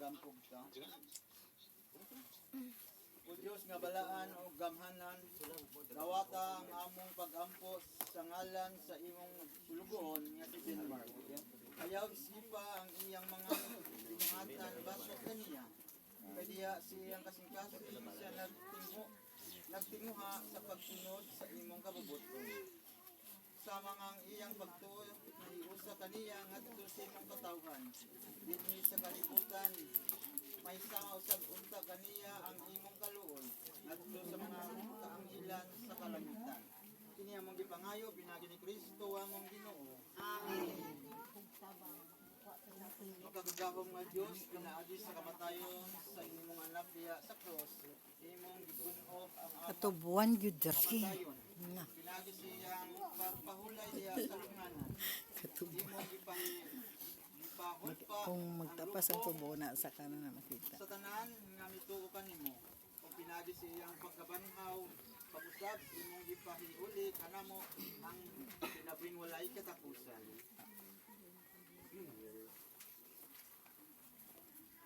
magampog ta. O Diyos nga balaan o gamhanan, nawata ang among pag-ampo sa ngalan sa imong sulugohon nga si Denmark. Ayaw isipa ang iyang mga pinuhatan batok kaniya. Kaya siyang kasing-kasing siya nagtinguha sa pagsunod sa imong kabubuton. Sa mga iyang pagtuo, naiusa kaniya ngadto sa imong katawhan. Dinhi sa kalibutan, may sama usab unta kaniya ang imong kaluoy ngadto sa mga kaangilan sa kalangitan. Kini among gipangayo pinagi ni Kristo among Ginoo. Amen. Makagagahom nga Diyos, pinaagi sa kamatayon sa imong anak diya sa cross, imong gigunob ang among Katubuan yun dati. kamatayon. Pinagi siyang pagpahulay diya sa lunganan. Imong gipahod pa Kung magtapas ang tubo na sa kanan na makita. sa tanan nga mituo kanimo. Kung pinagi siyang pagkabanhaw, pag-usab imong gipahiuli kanamo ang pinabing walay katapusan.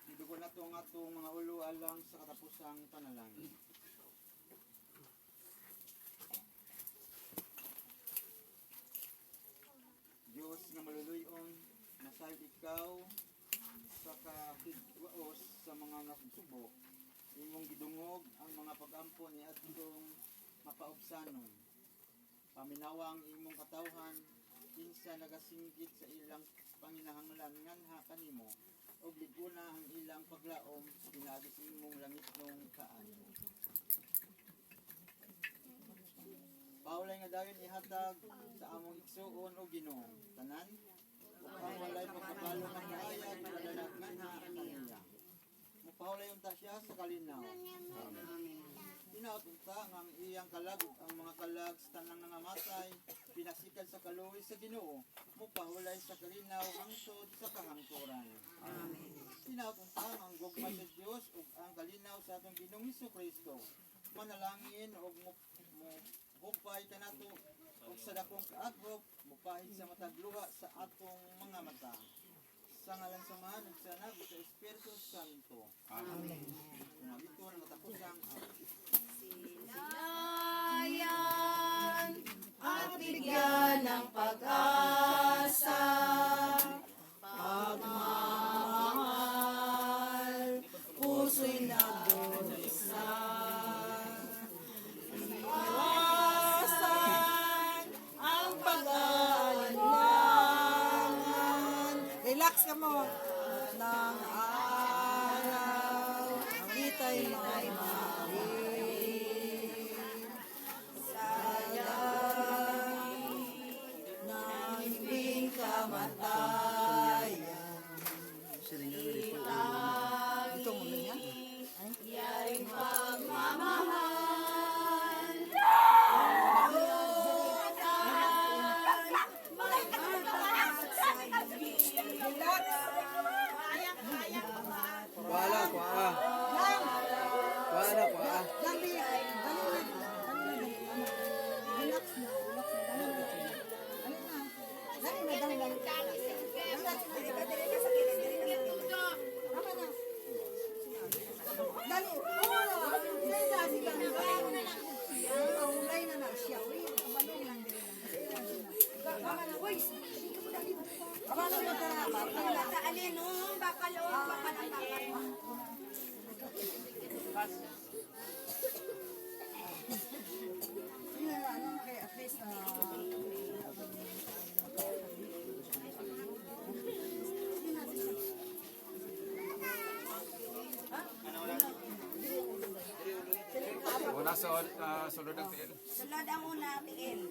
Idugo na to nga itong mga ulo alang sa katapusang panalangin. Diyos nga maluluyon, nasayod ikaw sa kahigwaos sa mga nasubok. Imong gidungog ang mga pag-ampo ni atong mapaubsanon. Paminawang imong katawhan, kinsa nagasinggit sa ilang panginahanglan nganha kanimo ug liguna ang ilang paglaom pinagi sa imong langitnong kaayo. Paulay nga dayon ihatag sa among igsuon o Ginoo tanan ug ang walay pagkabalo ng kaayag kadalat nganha kaniya. Mupaulay unta siya sa kalinaw. Amen. Pinautunta nga ang iyang kalag ug ang mga kalag sa tanang nangamatay pinasikan sa kaluoy sa Ginoo mupahulay sa kalinaw hangtod sa kahangturan. Amen. Pinautunta ang gugma sa Dios ug ang kalinaw sa atong Ginoong Hesukristo manalangin ug hupay kanato ug sa dakong kaagrop mupahid sa matag luha sa atong mga mata. Sa ngalan sa Ama ug sa Anak ug sa Espiritu Santo. Amen. Nabito na matapusang Sinayan at bigyan ng pag-asa, pagmamahal, puso'y nagdurusan. Iwasan ang pag-aalinlangan. Relax ka mo. Ng araw, ita'y may kamatayan. Ito mo niya? Yaring pagmamahal. Wala ko ah. Wala ko ah. Dali, relax na. Una sulod ang tiil. Sulod ang una, tiil.